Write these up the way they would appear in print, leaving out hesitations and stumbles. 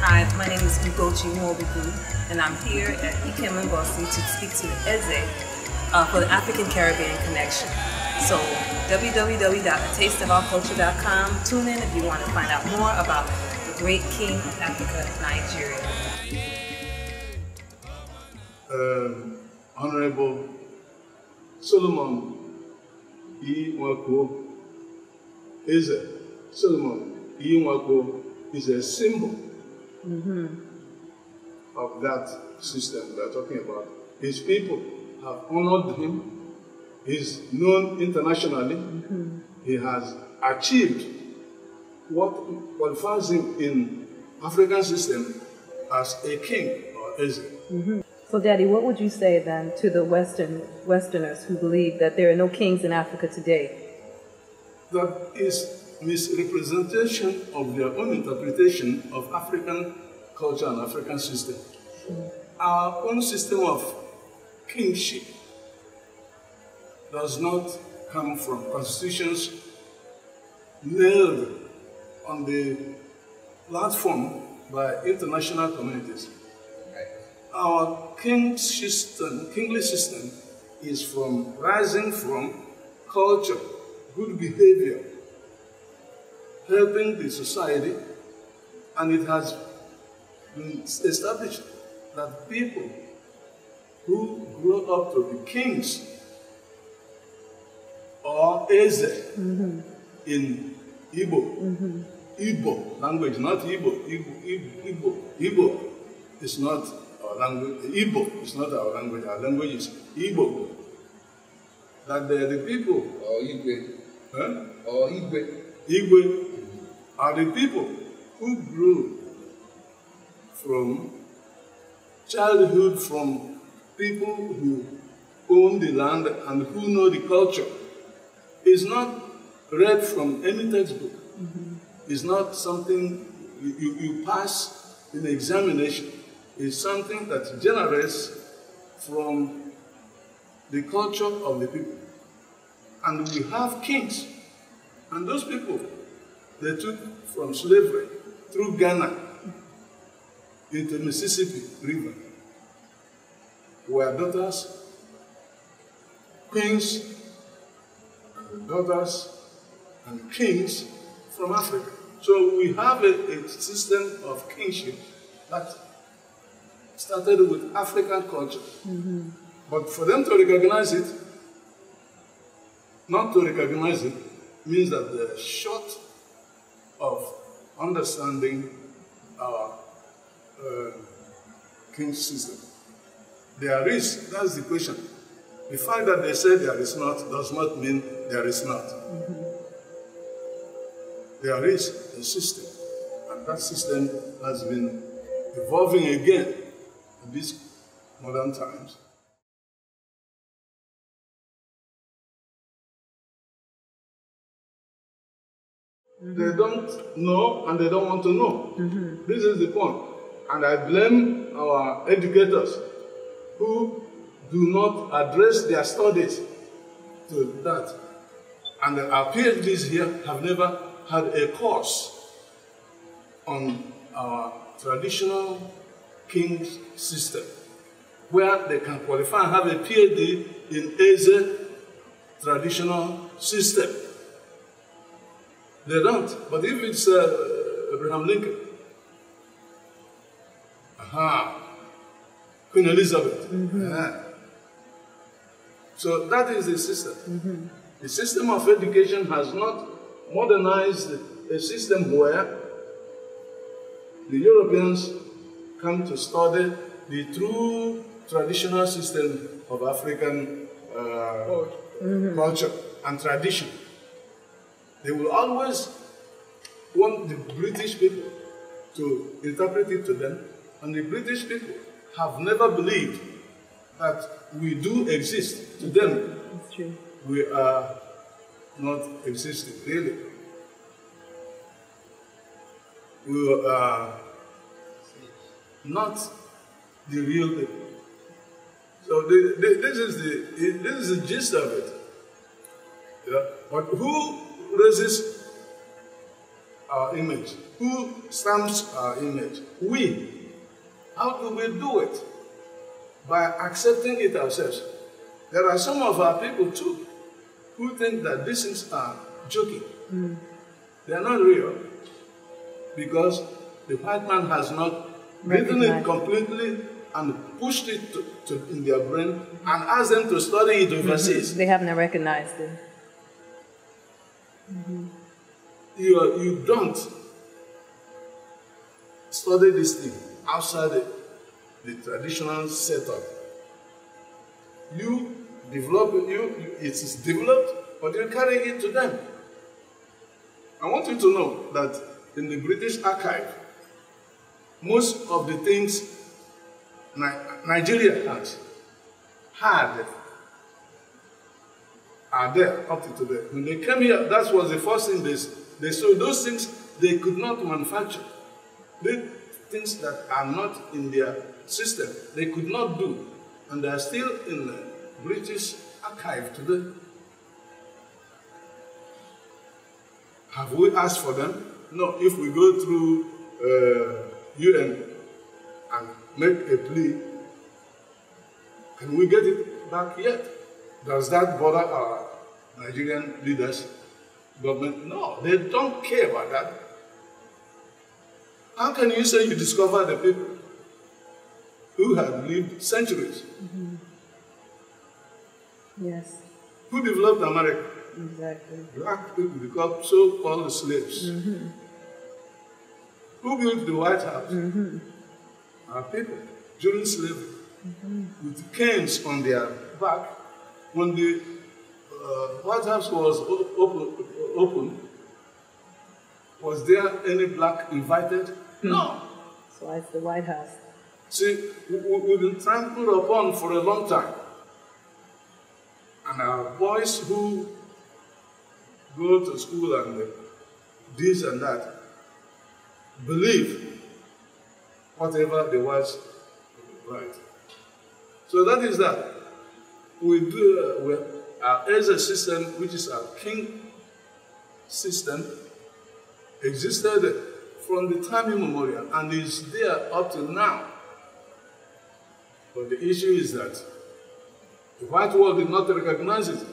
Hi, my name is Ugochi Eze, and I'm here at to speak to Eze for the African Caribbean Connection. So www.atasteofourculture.com. Tune in if you want to find out more about the great king of Africa, Nigeria. Honorable Solomon Eze. Solomon is a symbol of that system we are talking about. His people have honored him. He's known internationally. He has achieved what qualifies him in African system as a king or Eze. So, Daddy, what would you say then to the Westerners who believe that there are no kings in Africa today? That is misrepresentation of their own interpretation of African culture and African system. Our own system of kingship does not come from constitutions nailed on the platform by international communities. Our kingly system is rising from culture, good behavior, helping the society, and it has been established that people who grow up to be kings or Eze in Igbo language, not Igbo. Igbo is not our language. Igbo is not our language. Our language is Igbo. That they are the people. Or Igwe. Huh? Or Igwe. Igwe are the people who grew from childhood from people who own the land and who know the culture. It's not read from any textbook. It's not something you pass in examination. It's something that generates from the culture of the people. And we have kings. And those people, they took from slavery through Ghana into Mississippi River, were daughters, queens, and daughters, and kings from Africa. So we have a system of kingship that started with African culture. But for them to recognize it, not to recognize it, means that they're short of understanding our king system. There is, that's the question. The fact that they say there is not does not mean there is not. There is a system, and that system has been evolving again in these modern times. They don't know and they don't want to know. This is the point. And I blame our educators who do not address their studies to that. And our PhDs here have never had a course on our traditional king system where they can qualify and have a PhD in Eze traditional system. They don't. But if it's Abraham Lincoln, Queen Elizabeth, So that is the system. The system of education has not modernized a system where the Europeans come to study the true traditional system of African culture and tradition. They will always want the British people to interpret it to them, and the British people have never believed that we do exist. To them, That's true. we are not existing, really. We are not the real people. So this is the gist of it. Yeah? But who raises our image? Who stamps our image? We. How do we do it? By accepting it ourselves. There are some of our people too who think that these things are joking. They are not real because the white man has not written it completely and pushed it in their brain and asked them to study it overseas. They haven't recognized it. You don't study this thing outside the traditional setup. You develop it is developed, but you carry it to them. I want you to know that in the British archive, most of the things Nigeria had are there up to today. When they came here, that was the first thing they saw. Those things they could not manufacture. The things that are not in their system, they could not do. And they are still in the British archive today. Have we asked for them? No. If we go through UN and make a plea, can we get it back yet? Does that bother our Nigerian leaders, government? No, they don't care about that. How can you say you discover the people who have lived centuries? Yes. Who developed America? Exactly. Black people become so-called slaves. Who built the White House? Our people during slavery, with canes on their back. When the White House was open, was there any black invited? No. So it's the White House. See, we've been trampled upon for a long time. And our boys who go to school and this and that believe whatever the whites write. So that is that. We do our Eze system, which is our king system, existed from the time immemorial and is there up to now. But the issue is that the white world did not recognize it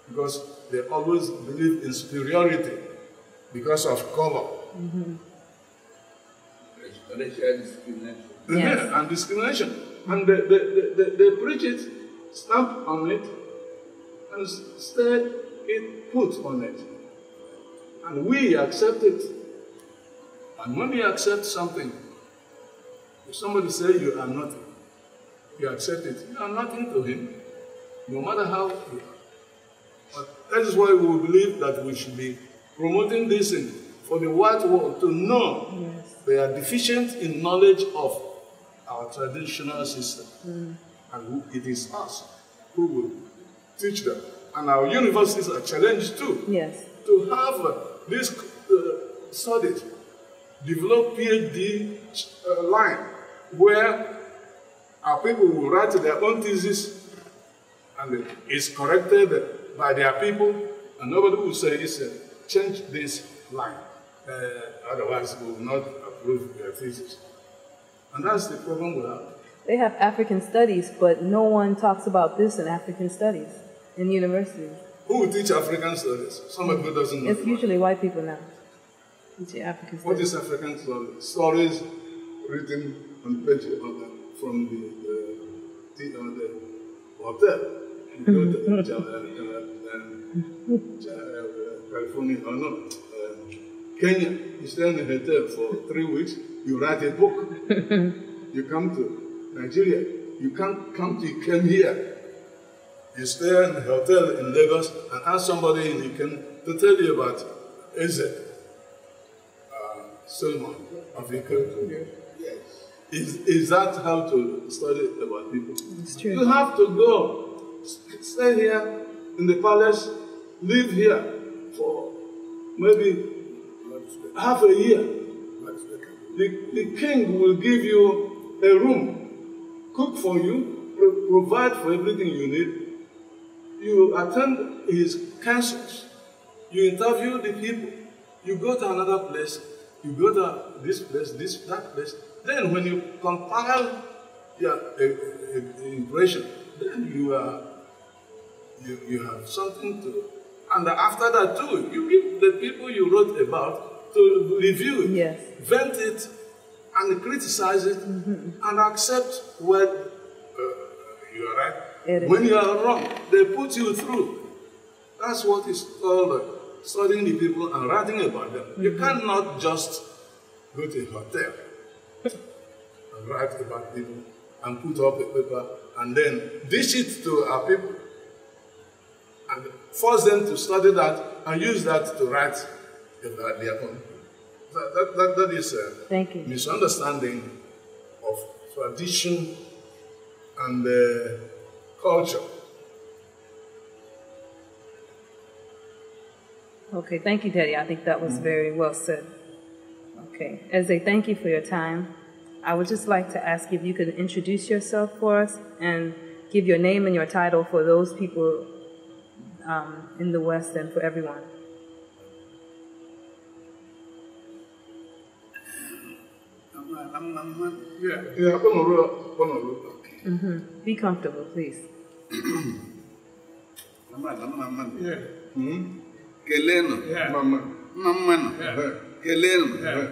because they always believed in superiority because of color. Racial discrimination. Yes. And discrimination. And they preach it, stamp on it, and instead it put on it. And we accept it. And when you accept something, if somebody says you are nothing, you accept it. You are nothing to him, no matter how you are. But that is why we believe that we should be promoting this thing for the white world to know they are deficient in knowledge of our traditional system. And it is us who will teach them. And our universities are challenged too. Yes. To have this studied, develop PhD line where our people will write their own thesis and it's corrected by their people, and nobody will say, change this line. Otherwise, we will not approve their thesis. And that's the problem we have. They have African studies, but no one talks about this in African studies in universities. Who will teach African studies? Somebody who doesn't know. It's usually white people now. Teach African studies. What is African studies? Stories written on page from the hotel. You go to California, or no, Kenya, you stay in a hotel for 3 weeks, you write a book. You come to Nigeria, you can't come to, you came here. You stay in a hotel in Lagos and ask somebody in Ikem to tell you about Eze, Solomon of Ikem. Yes. Is that how to study about people? It's true. You have to go, stay here in the palace, live here for maybe half a year. The king will give you a room, cook for you, provide for everything you need. You attend his councils, you interview the people, you go to another place, you go to this place, that place. Then when you compile your impression, then you have something to, and after that too, you give the people you wrote about to review it, yes, vent it, and criticize it, and accept when you are right. When you are wrong, they put you through. That's what is called studying the people and writing about them. You cannot just go to a hotel and write about people and put up a paper and then dish it to our people and force them to study that and use that to write about their own. That is a misunderstanding of tradition and culture. Okay, thank you, Daddy. I think that was very well said. Okay, Eze, thank you for your time. I would just like to ask if you could introduce yourself for us and give your name and your title for those people in the West and for everyone. Yeah. Be comfortable, please. Yeah. Keleno. Yeah. Mama. Mama. Yeah. Keleno. Yeah.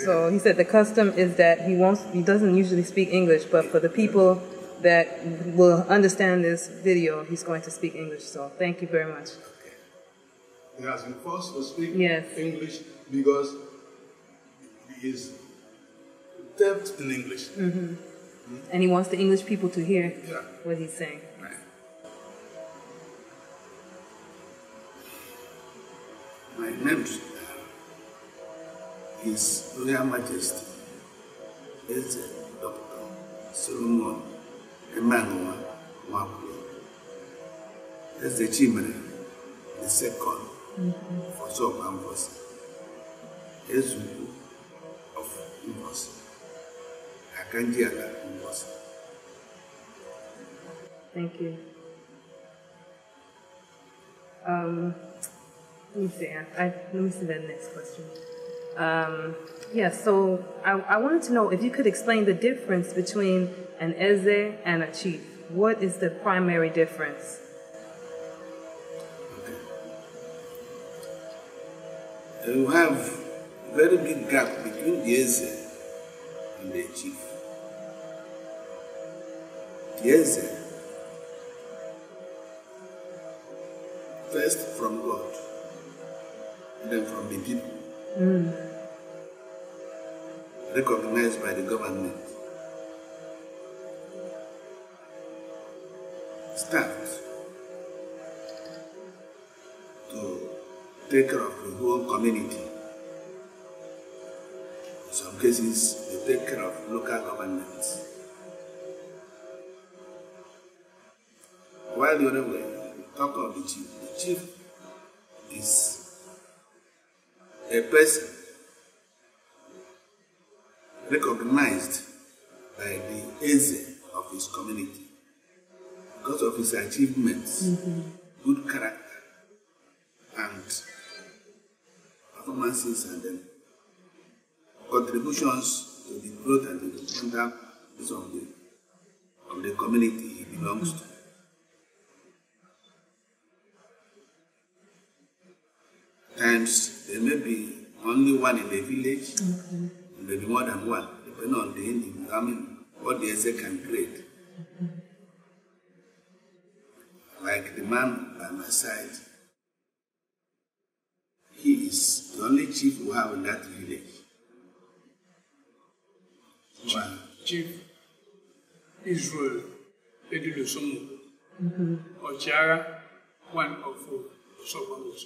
So he said the custom is that he doesn't usually speak English, but for the people that will understand this video, he's going to speak English. So thank you very much. He has been forced to speak English because he is depth in English. And he wants the English people to hear what he's saying. Right. My name is Royal Majesty Eze Dr. Solomon Emmanuel Mwakwe Eze Chimere the second for Sopan Vosi Ezuku of Vosi Akanjiala Vosi. Thank you. Let me see the next question. So I wanted to know if you could explain the difference between an Eze and a chief. What is the primary difference? Okay. You have a very big gap between the Eze and the chief. The Eze, first from God, and then from the people. Recognized by the government. Start to take care of the whole community. In some cases, they take care of local governments. While the other way, we talk of the chief is a person recognized by the Eze of his community because of his achievements, good character, and performances and then contributions to the growth and the development of the community he belongs to. Times there may be only one in the village, maybe more than one, depending on the what the Eze can create. Like the man by my side, he is the only chief we have in that village. Chief Israel Edilusomu, Ochiara, one of Osogbamos.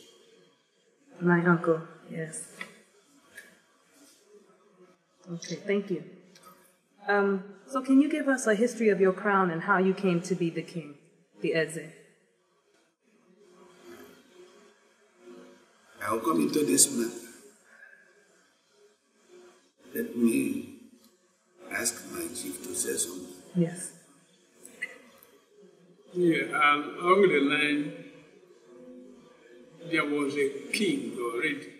My uncle, yes. Okay, thank you. So can you give us a history of your crown and how you came to be the king, the Eze? I will come into this matter. Let me ask my chief to say something. Yes. Yeah, along the line, there was a king already,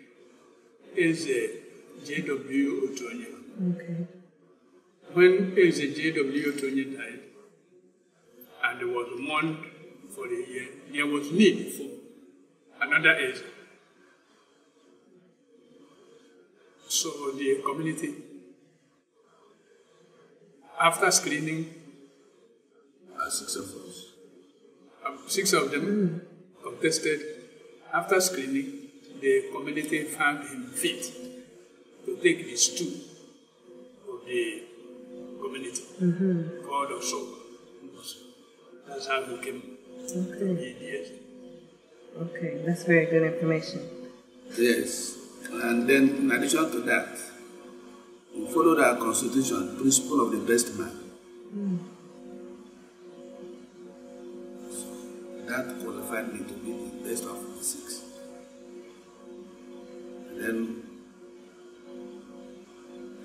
Eze J.W. Otonya. Okay. When Eze J.W. Otonya died, and there was mourned for a year, there was need for another Eze. So the community, after screening, 6 of us. 6 of them contested. After screening, the community found him fit to take the stool of the community called Osogo. That's how he came to be the Eze. Okay, that's very good information. Yes. And then, in addition to that, we followed our constitution, principle of the best man. So that qualified me to be the best of the 6. And then,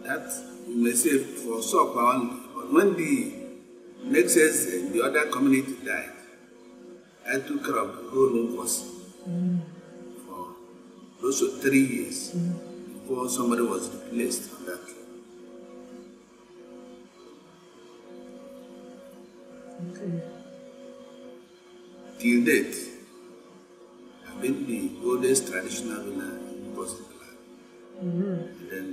that you may say for Sopa only, but when the next Eze, the other community died, I took care of the whole Lagos. Also 3 years before somebody was replaced on that. Okay. Till date, I've been the oldest traditional ruler in Bosnia. And then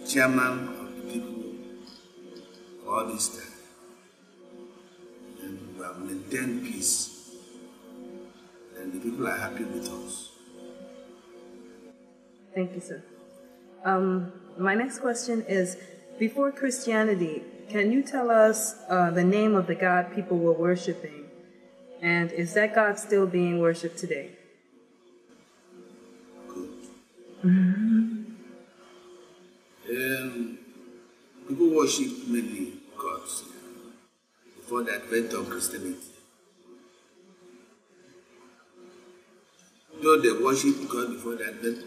chairman of the people for all this time. And we have maintained peace. And the people are happy with us. Thank you, sir. My next question is, before Christianity, can you tell us the name of the God people were worshiping? And is that God still being worshipped today? Good. People worship many gods before the advent of Christianity. Though they worship God before the advent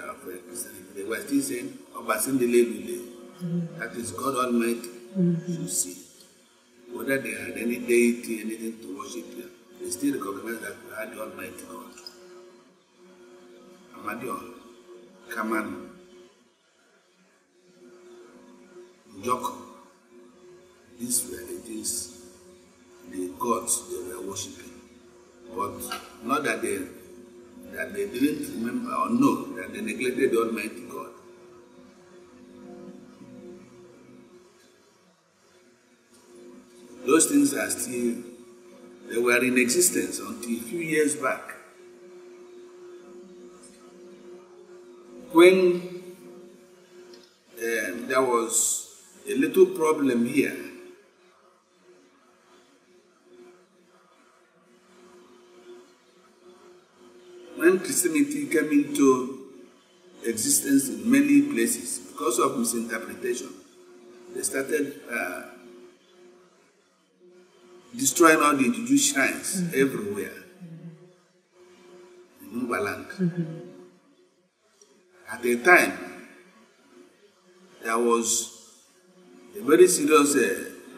of Christianity, they were still saying, Obasindele Lule. That is God Almighty should see. Whether they had any deity, anything to worship here, they still recognize that we had the Almighty God. Amadio, Kaman, Njoko. These were the things, the gods they were worshipping. But not that they didn't remember or know that they neglected the Almighty God. Those things are still, they were in existence until a few years back. When there was a little problem here, when Christianity came into existence in many places, because of misinterpretation, they started destroying all the Jewish shrines everywhere in Ubaland. At the time, there was a very serious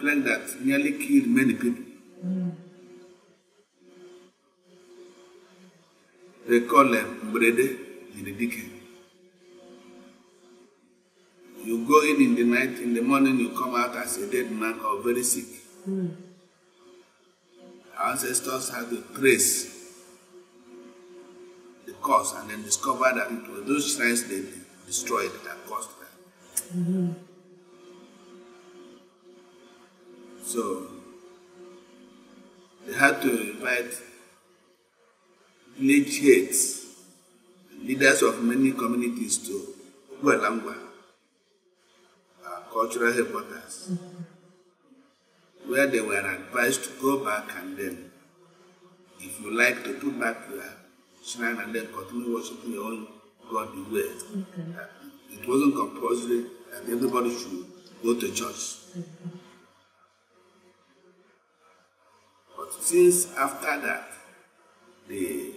plague that nearly killed many people. They call them Brede in the Dickens. You go in the night, in the morning you come out as a dead man or very sick. Our ancestors had to trace the cause and then discover that it was those shrines they destroyed that caused that. So they had to invite village heads, leaders of many communities to Ugualangwa, cultural headquarters, where they were advised to go back and then, if you like, to put back your shrine and then continue worshiping your own God the way. It wasn't compulsory that everybody should go to church. But since after that, the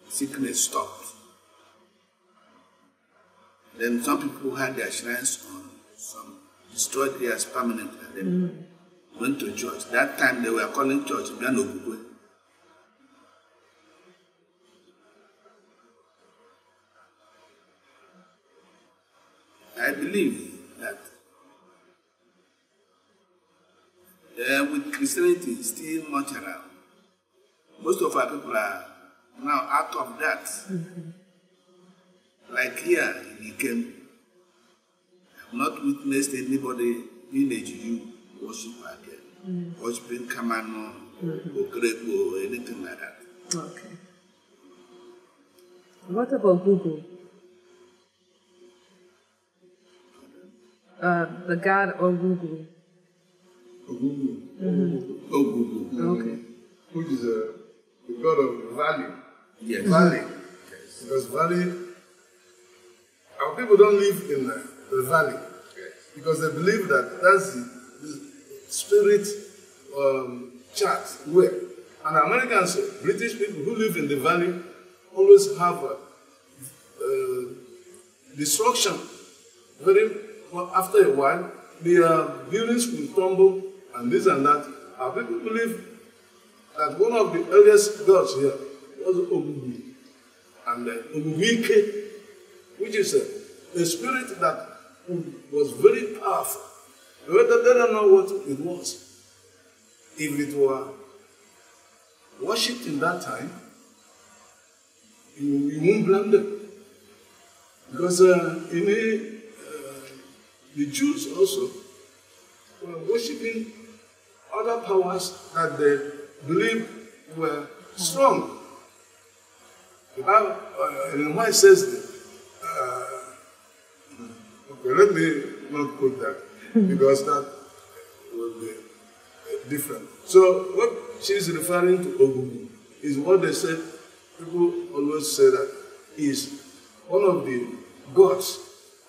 sickness stopped. Then some people had their shrines on some destroyed areas permanently and then went to church. That time they were calling church Bianogugwe. I believe that with Christianity still much around, most of our people are now out of that. Like here in Ikem, I have not witnessed anybody in AGU worship again, worshiping Kamano, or Grego, or anything like that. Okay. What about Google? The god Ogugu. Ogugu. Ogugu. Okay. Which is the god of valley. Yes. Valley. Yes. Because valley, our people don't live in the valley. Yes. Because they believe that that's the spirit chart where. And Americans, British people who live in the valley always have destruction. After a while, their buildings will tumble and this and that. Our people believe that one of the earliest gods here was Ogugu. And Oguguike, which is a spirit that was very powerful. They don't know what it was. If it were worshipped in that time, you won't blame them. Because the Jews also were worshipping other powers that they believed were strong. The Bible, in why it says, okay, let me not quote that, because that will be different. So what she's referring to Ogugu is what they said, people always say that is one of the gods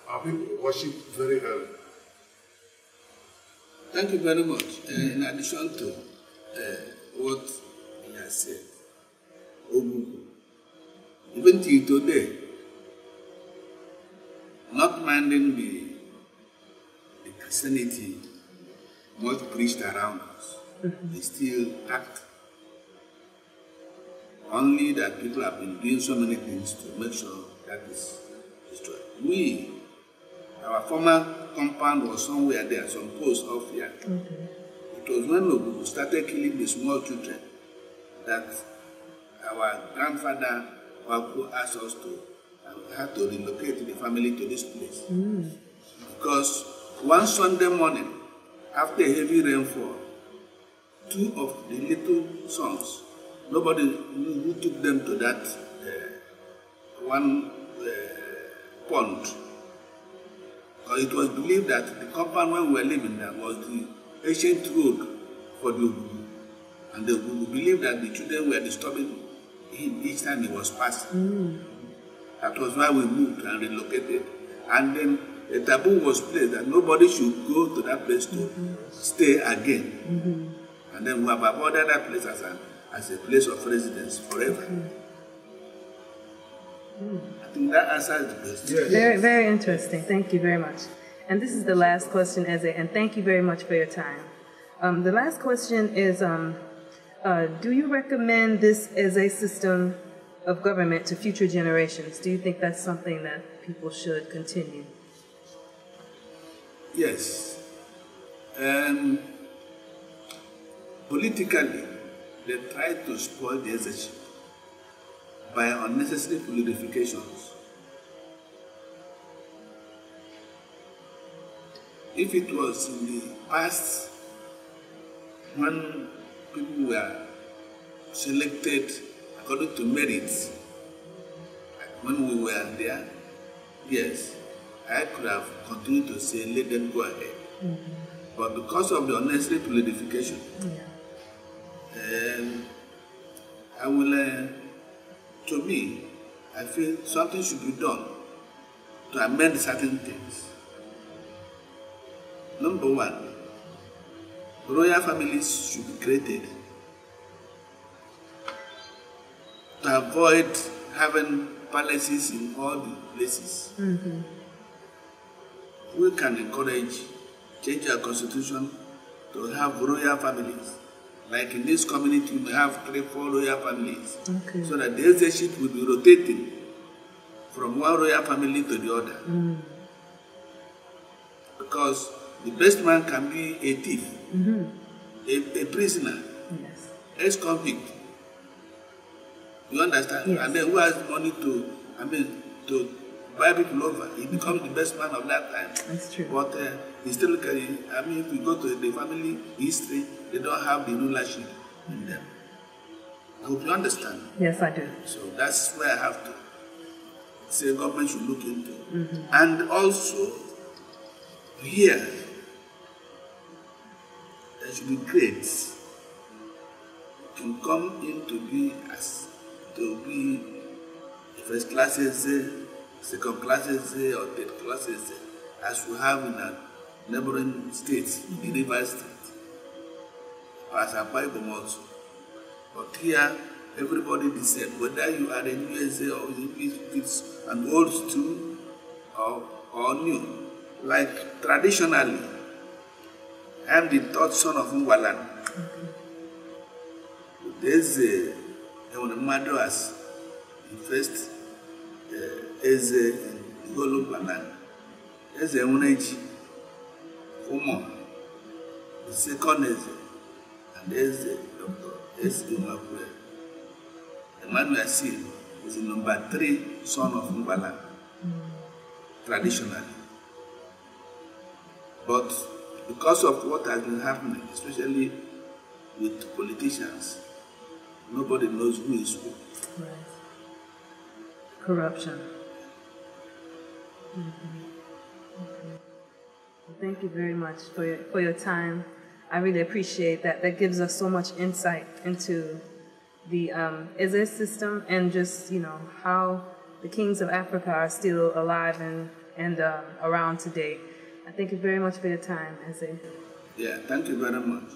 our people worship very early. Thank you very much. In addition to what he has said, Ogugu, even till today, not minding the Christianity much preached around us, they still act. Only that people have been doing so many things to make sure that is destroyed. Our former compound was somewhere there, some post off here. It was when Ogugu started killing the small children that our grandfather asked us to have to relocate the family to this place. Because one Sunday morning, after a heavy rainfall, two of the little sons, nobody who took them to that one pond. It was believed that the compound where we were living there was the ancient road for the Ugugu. And the Ugugu believed that the children were disturbing him each time he was passing. That was why we moved and relocated. And then a taboo was placed that nobody should go to that place to stay again. And then we have avoided that place as a place of residence forever. I think that answers the question. Yes. Very, very interesting. Thank you very much. And this is the last question, Eze, and thank you very much for your time. The last question is, do you recommend this as a system of government to future generations? Do you think that's something that people should continue? Yes. Politically, they try to spoil the Ezeship by unnecessary purifications. If it was in the past, when people were selected according to merits, when we were there, yes, I could have continued to say, let them go ahead. Mm-hmm. But because of the unnecessary purification, I will, to me, I feel something should be done to amend certain things. Number one, royal families should be created to avoid having palaces in all the places. Mm-hmm. We can encourage, change our constitution to have royal families. Like in this community, we have 3-4 royal families. Okay. So that the eldership will be rotating from one royal family to the other. Mm. Because the best man can be a thief, mm-hmm. a prisoner, yes. Ex-convict. You understand? Yes. And then who has money to buy people over? He becomes the best man of that time. That's true. But he still carry. If we go to the family history, they don't have the rulership in them. I hope you understand. Yes, I do. So that's where I have to say government should look into. Mm-hmm. And also, here, there should be grades. Can come in to be first class essay, second class essay, or third class essay, as we have in our neighboring states, the River State, as a Bible also. But here, everybody the same, whether you are a new essay or if it's an old student or new. Like traditionally, I am the third son of Ngwalan. There's a mother as the first Eze in Golobalan. There's a Ugochi Eze, the second Eze, and there's a Dr. Eze Imabue. Emmanuel Sin is the number 3 son of Ngwalan, traditionally. But because of what has been happening, especially with politicians, nobody knows who is who. Right. Corruption. Mm-hmm. Okay. Well, thank you very much for your time. I really appreciate that. That gives us so much insight into the Eze system and just, how the kings of Africa are still alive and around today. I thank you very much for your time, Eze. Yeah, thank you very much.